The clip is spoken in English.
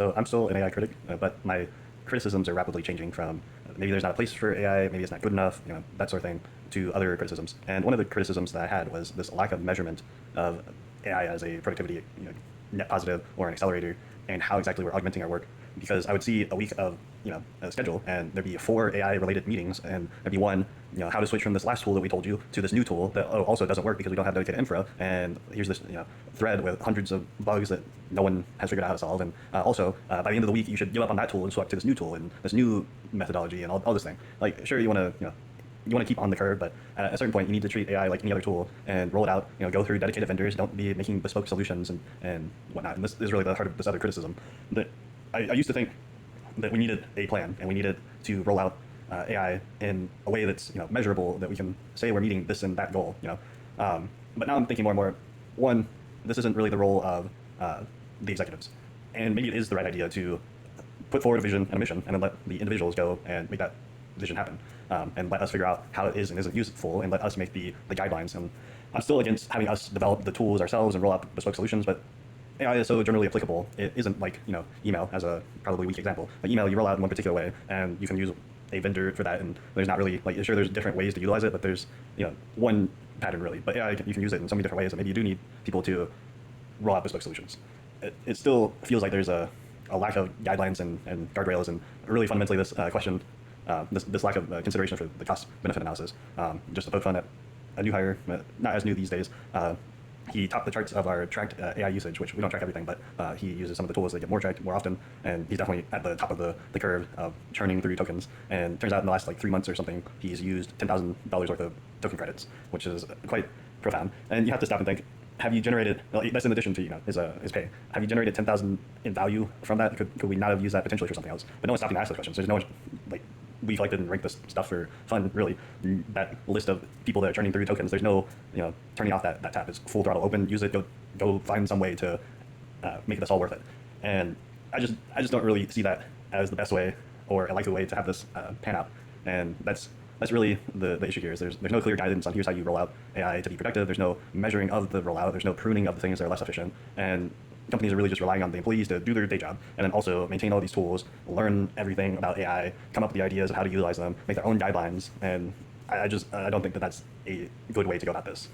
So I'm still an AI critic, but my criticisms are rapidly changing from maybe there's not a place for AI, maybe it's not good enough, that sort of thing, to other criticisms. And one of the criticisms that I had was this lack of measurement of AI as a productivity net positive or an accelerator, and how exactly we're augmenting our work. Because I would see a week of a schedule, and there'd be 4 AI related meetings, and there'd be one, how to switch from this last tool that we told you to this new tool that also doesn't work because we don't have dedicated infra, and here's this thread with hundreds of bugs that no one has figured out how to solve, and also by the end of the week you should give up on that tool and swap to this new tool and this new methodology and all this thing. Like, sure, you want to you want to keep on the curve, but at a certain point you need to treat AI like any other tool and roll it out, go through dedicated vendors, don't be making bespoke solutions and whatnot. And this is really the heart of this other criticism. That I used to think that we needed a plan and we needed to roll out AI in a way that's measurable, that we can say we're meeting this and that goal. But now I'm thinking more and more, one, this isn't really the role of the executives, and maybe it is the right idea to put forward a vision and a mission and then let the individuals go and make that vision happen, and let us figure out how it is and isn't useful, and let us make the guidelines. And I'm still against having us develop the tools ourselves and roll out bespoke solutions, but AI is so generally applicable. It isn't like email as a probably weak example. Like email, you roll out in one particular way, and you can use a vendor for that, and there's not really, like, sure, there's different ways to utilize it, but there's one pattern really. But AI, you can use it in so many different ways, and maybe you do need people to roll out bespoke solutions. It still feels like there's a lack of guidelines and guardrails, and really fundamentally this question, this lack of consideration for the cost-benefit analysis. Just to poke fun at a new hire, not as new these days, he topped the charts of our tracked AI usage, which we don't track everything, but he uses some of the tools that get more tracked more often, and he's definitely at the top of the curve of churning through tokens. And it turns out in the last 3 months or something, he's used $10,000 worth of token credits, which is quite profound. And you have to stop and think, have you generated, well, that's in addition to his pay, have you generated 10,000 in value from that? Could we not have used that potentially for something else? But no one's stopping to ask those questions. There's no one, we collected and ranked this stuff for fun, really. That list of people that are churning through tokens, there's no turning off that tap. It's full throttle open, use it, go find some way to make this all worth it. And I just don't really see that as the best way or a likely way to have this pan out. And that's really the issue here. Is there's no clear guidance on here's how you roll out AI to be productive. There's no measuring of the rollout. There's no pruning of the things that are less efficient. And companies are really just relying on the employees to do their day job, and then also maintain all these tools, learn everything about AI, come up with the ideas of how to utilize them, make their own guidelines. And I don't think that that's a good way to go about this.